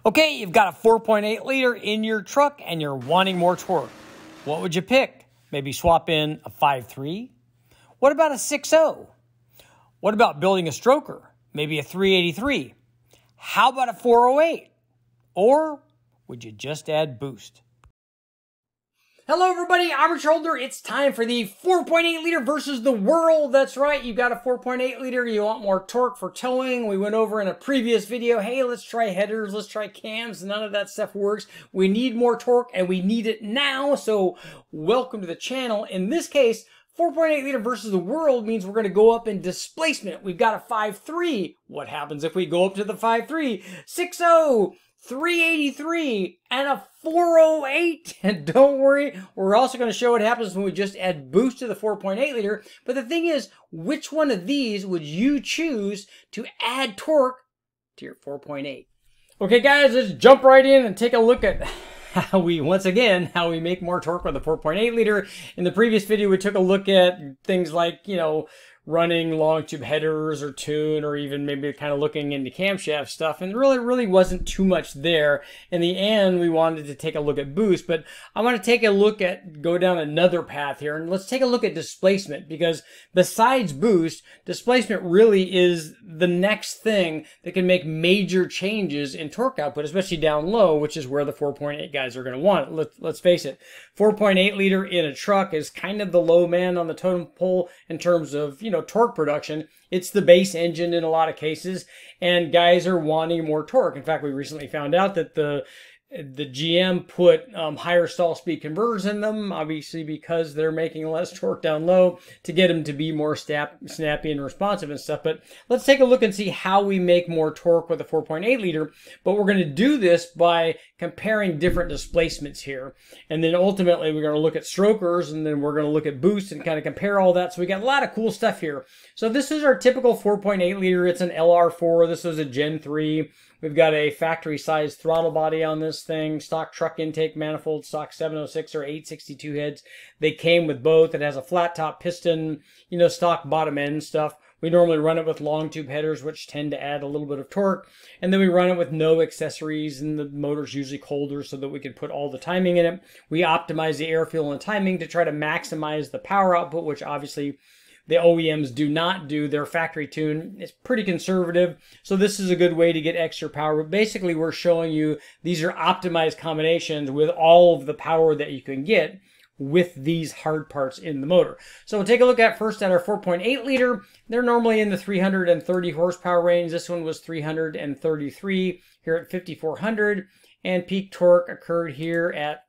Okay, you've got a 4.8 liter in your truck and you're wanting more torque. What would you pick? Maybe swap in a 5.3? What about a 6.0? What about building a stroker? Maybe a 383? How about a 408? Or would you just add boost? Hello everybody, I'm Rich Holder. It's time for the 4.8 liter versus the world. That's right, you've got a 4.8 liter, you want more torque for towing. We went over in a previous video, hey, let's try headers, let's try cams. None of that stuff works. We need more torque and we need it now, so welcome to the channel. In this case, 4.8 liter versus the world means we're going to go up in displacement. We've got a 5.3. What happens if we go up to the 5.3? 6.0, 383, and a 408. And don't worry, we're also going to show what happens when we just add boost to the 4.8 liter. But the thing is, which one of these would you choose to add torque to your 4.8? Okay, guys, let's jump right in and take a look at how we make more torque with the 4.8 liter. In the previous video, we took a look at things like, running long tube headers or tune, or even maybe kind of looking into camshaft stuff, and really wasn't too much there. In the end, we wanted to take a look at boost, but I want to go down another path here, and let's take a look at displacement, because besides boost, displacement really is the next thing that can make major changes in torque output, especially down low, which is where the 4.8 guys are going to want it. Let's face it, 4.8 liter in a truck is kind of the low man on the totem pole in terms of, torque production. It's the base engine in a lot of cases, and guys are wanting more torque. In fact, we recently found out that the GM put higher stall speed converters in them, obviously because they're making less torque down low to get them to be more snappy and responsive and stuff. But let's take a look and see how we make more torque with a 4.8 liter. But we're going to do this by comparing different displacements here. And then ultimately we're going to look at strokers, and then we're going to look at boost and kind of compare all that. So we got a lot of cool stuff here. So this is our typical 4.8 liter. It's an LR4. This was a Gen 3. We've got a factory-sized throttle body on this thing, stock truck intake manifold, stock 706 or 862 heads. They came with both. It has a flat top piston, stock bottom end stuff. We normally run it with long tube headers, which tend to add a little bit of torque. And then we run it with no accessories, and the motor's usually colder so that we can put all the timing in it. We optimize the air, fuel, and timing to try to maximize the power output, which obviously the OEMs do not do. Their factory tune is pretty conservative, so this is a good way to get extra power. But basically, we're showing you these are optimized combinations with all of the power that you can get with these hard parts in the motor. So we'll take a look at first at our 4.8 liter. They're normally in the 330 horsepower range. This one was 333 here at 5,400, and peak torque occurred here at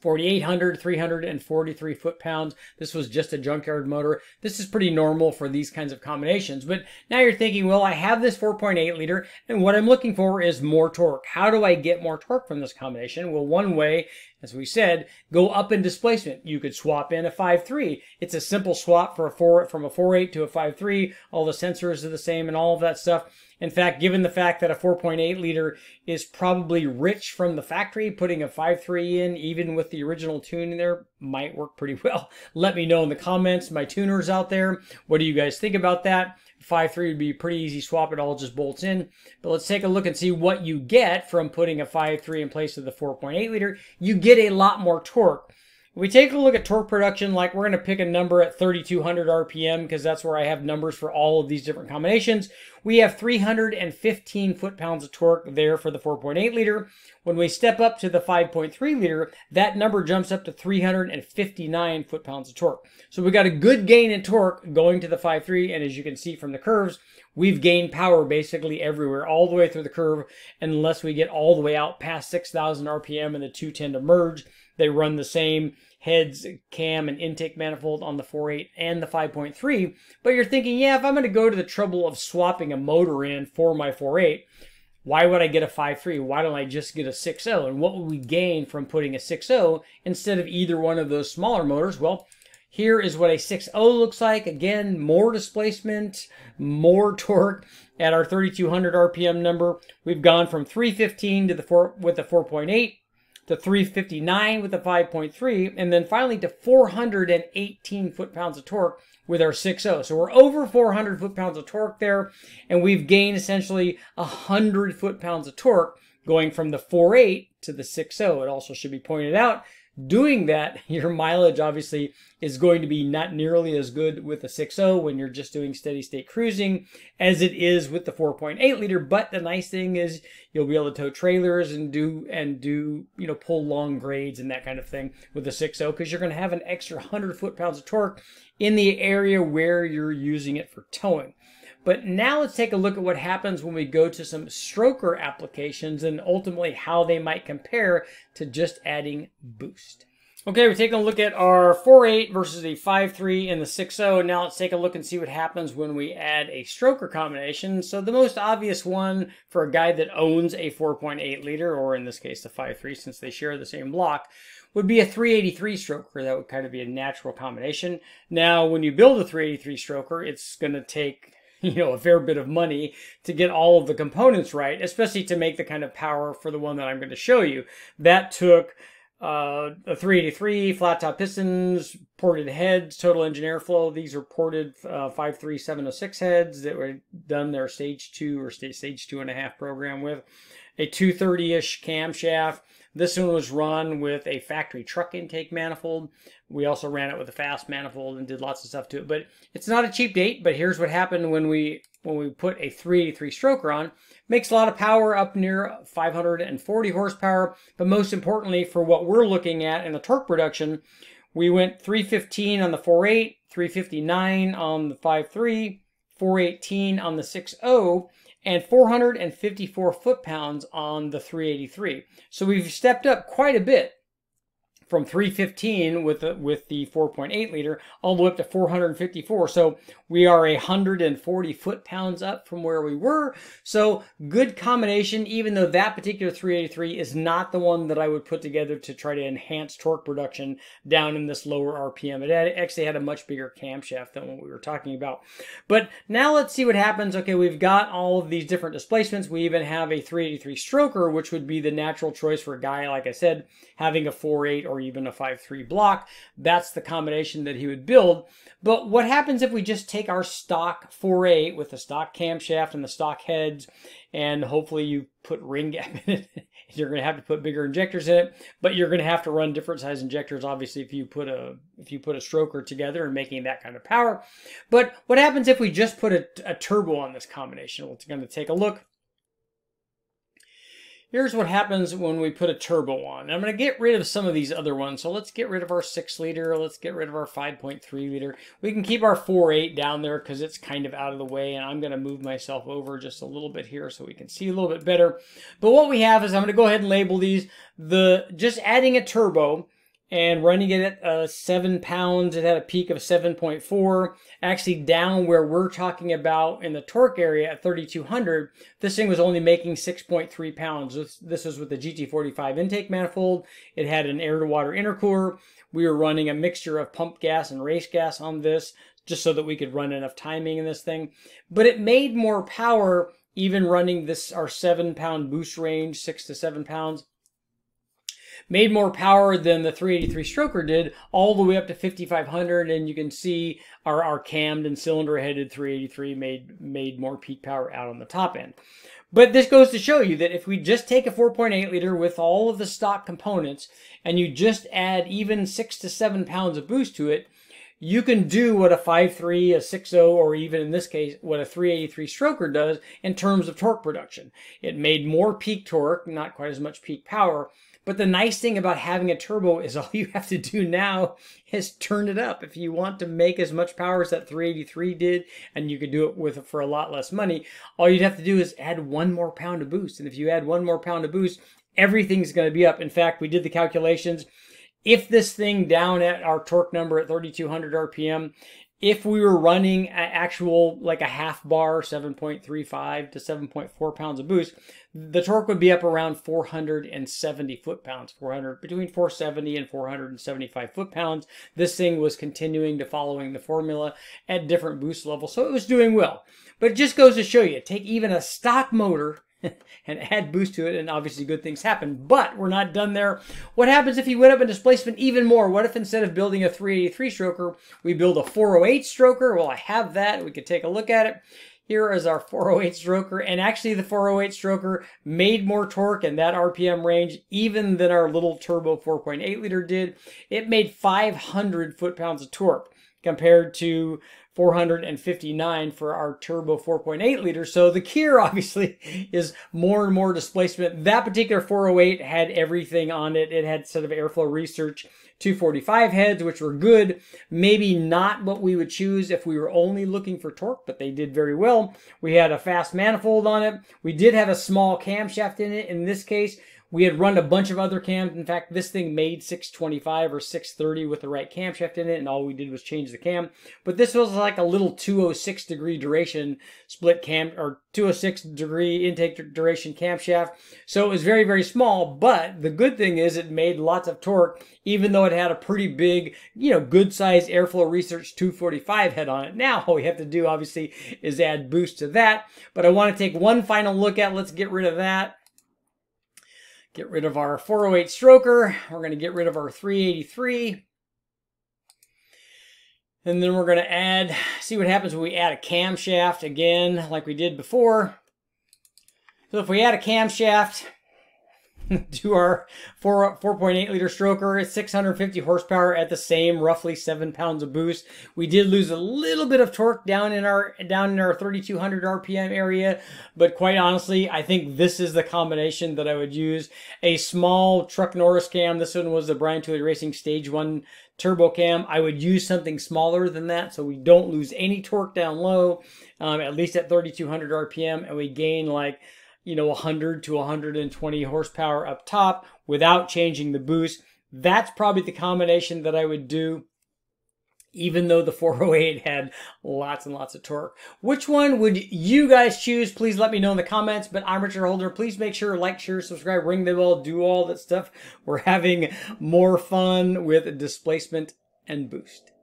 4,800, 343 foot-pounds. This was just a junkyard motor. This is pretty normal for these kinds of combinations. But now you're thinking, well, I have this 4.8 liter, and what I'm looking for is more torque. How do I get more torque from this combination? Well, one way, as we said, go up in displacement. You could swap in a 5.3. It's a simple swap from a 4.8 to a 5.3. All the sensors are the same and all of that stuff. In fact, given the fact that a 4.8 liter is probably rich from the factory, putting a 5.3 in, even with the original tune in there, might work pretty well. Let me know in the comments, my tuners out there. What do you guys think about that? 5.3 would be a pretty easy swap. It all just bolts in. But let's take a look and see what you get from putting a 5.3 in place of the 4.8 liter. You get a lot more torque. If we take a look at torque production, like we're going to pick a number at 3,200 RPM because that's where I have numbers for all of these different combinations. We have 315 foot-pounds of torque there for the 4.8 liter. When we step up to the 5.3 liter, that number jumps up to 359 foot-pounds of torque. So we got a good gain in torque going to the 5.3, and as you can see from the curves, we've gained power basically everywhere, all the way through the curve, unless we get all the way out past 6,000 RPM and the two tend to merge. They run the same heads, cam, and intake manifold on the 4.8 and the 5.3. But you're thinking, yeah, if I'm going to go to the trouble of swapping a motor in for my 4.8, why would I get a 5.3? Why don't I just get a 6.0? And what would we gain from putting a 6.0 instead of either one of those smaller motors? Well, here is what a 6.0 looks like. Again, more displacement, more torque. At our 3,200 RPM number, we've gone from 315 to with the 4.8 to 359 with the 5.3, and then finally to 418 foot-pounds of torque with our 6.0. So we're over 400 foot-pounds of torque there, and we've gained essentially 100 foot-pounds of torque going from the 4.8 to the 6.0. It also should be pointed out, doing that, your mileage obviously is going to be not nearly as good with the 6.0 when you're just doing steady state cruising as it is with the 4.8 liter. But the nice thing is you'll be able to tow trailers and do pull long grades and that kind of thing with the 6.0, because you're going to have an extra 100 foot-pounds of torque in the area where you're using it for towing. But now let's take a look at what happens when we go to some stroker applications and ultimately how they might compare to just adding boost. Okay, we're taking a look at our 4.8 versus a 5.3 and the 6.0. Now let's take a look and see what happens when we add a stroker combination. So the most obvious one for a guy that owns a 4.8 liter, or in this case the 5.3 since they share the same block, would be a 383 stroker. That would kind of be a natural combination. Now when you build a 383 stroker, it's going to take a fair bit of money to get all of the components right, especially to make the kind of power for the one that I'm going to show you. That took a 383, flat top pistons, ported heads, total engine airflow. These are ported 53706 heads that were done their stage 2 or stage 2.5 program with. A 230-ish camshaft. This one was run with a factory truck intake manifold. We also ran it with a fast manifold and did lots of stuff to it. But it's not a cheap date, but here's what happened when we put a 383 stroker on. Makes a lot of power, up near 540 horsepower. But most importantly, for what we're looking at in the torque production, we went 315 on the 4.8, 359 on the 5.3, 418 on the 6.0, and 454 foot-pounds on the 383. So we've stepped up quite a bit from 315 with the 4.8 liter all the way up to 454. So we are 140 foot-pounds up from where we were. So good combination, even though that particular 383 is not the one that I would put together to try to enhance torque production down in this lower RPM. It actually had a much bigger camshaft than what we were talking about. But now let's see what happens. Okay, we've got all of these different displacements. We even have a 383 stroker, which would be the natural choice for a guy, like I said, having a 4.8 or even a 5.3 block. That's the combination that he would build. But what happens if we just take our stock 4.8 with the stock camshaft and the stock heads, and hopefully you put ring gap in it? You're going to have to put bigger injectors in it, but you're going to have to run different size injectors, obviously, if you put a stroker together and making that kind of power. But what happens if we just put a turbo on this combination? We're going to take a look. Here's what happens when we put a turbo on. I'm going to get rid of some of these other ones. So let's get rid of our 6 liter. Let's get rid of our 5.3 liter. We can keep our 4.8 down there because it's kind of out of the way. And I'm going to move myself over just a little bit here so we can see a little bit better. But what we have is, I'm going to go ahead and label these. Just adding a turbo and running it at 7 pounds. It had a peak of 7.4. Actually down where we're talking about in the torque area at 3,200, this thing was only making 6.3 pounds. This was with the GT45 intake manifold. It had an air-to-water intercooler. We were running a mixture of pump gas and race gas on this, just so that we could run enough timing in this thing. But it made more power even running our 7-pound boost range, 6 to 7 pounds. Made more power than the 383 stroker did, all the way up to 5,500, and you can see our cammed and cylinder-headed 383 made more peak power out on the top end. But this goes to show you that if we just take a 4.8 liter with all of the stock components, and you just add even 6 to 7 pounds of boost to it, you can do what a 5.3, a 6.0, or even in this case, what a 383 stroker does in terms of torque production. It made more peak torque, not quite as much peak power. But the nice thing about having a turbo is all you have to do now is turn it up. If you want to make as much power as that 383 did, and you could do it for a lot less money, all you'd have to do is add 1 more pound of boost. And if you add 1 more pound of boost, everything's going to be up. In fact, we did the calculations. If this thing down at our torque number at 3,200 RPM, if we were running actual, like a half bar, 7.35 to 7.4 pounds of boost, the torque would be up around 470 foot-pounds, between 470 and 475 foot-pounds. This thing was continuing to following the formula at different boost levels, so it was doing well. But it just goes to show you, take even a stock motor and add boost to it, and obviously good things happen. But we're not done there. What happens if you went up in displacement even more? What if instead of building a 383 stroker, we build a 408 stroker? Well, I have that. We could take a look at it. Here is our 408 stroker, and actually the 408 stroker made more torque in that RPM range even than our little turbo 4.8 liter did. It made 500 foot-pounds of torque compared to 459 for our turbo 4.8 liter. So the key obviously is more and more displacement. That particular 408 had everything on it. It had sort of airflow research 245 heads, which were good. Maybe not what we would choose if we were only looking for torque, but they did very well. We had a fast manifold on it. We did have a small camshaft in it. In this case, we had run a bunch of other cams. In fact, this thing made 625 or 630 with the right camshaft in it, and all we did was change the cam. But this was like a little 206 degree duration split cam, or 206 degree intake duration camshaft. So it was very, very small, but the good thing is it made lots of torque, even though it had a pretty big, good sized airflow research 245 head on it. Now all we have to do obviously is add boost to that. But I want to take one final look at, let's get rid of that. Get rid of our 408 stroker. We're going to get rid of our 383. And then we're going to see what happens when we add a camshaft again, like we did before. So if we add a camshaft to our 4.8 liter stroker, it's 650 horsepower at the same roughly 7 pounds of boost. We did lose a little bit of torque down in our 3200 RPM area, but quite honestly, I think this is the combination that I would use. A small Truck Norris cam. This one was the Brian Tooley Racing Stage 1 turbo cam. I would use something smaller than that so we don't lose any torque down low, at least at 3200 RPM, and we gain like 100 to 120 horsepower up top without changing the boost. That's probably the combination that I would do, even though the 408 had lots and lots of torque. Which one would you guys choose? Please let me know in the comments. But I'm Richard Holder. Please make sure to like, share, subscribe, ring the bell, do all that stuff. We're having more fun with displacement and boost.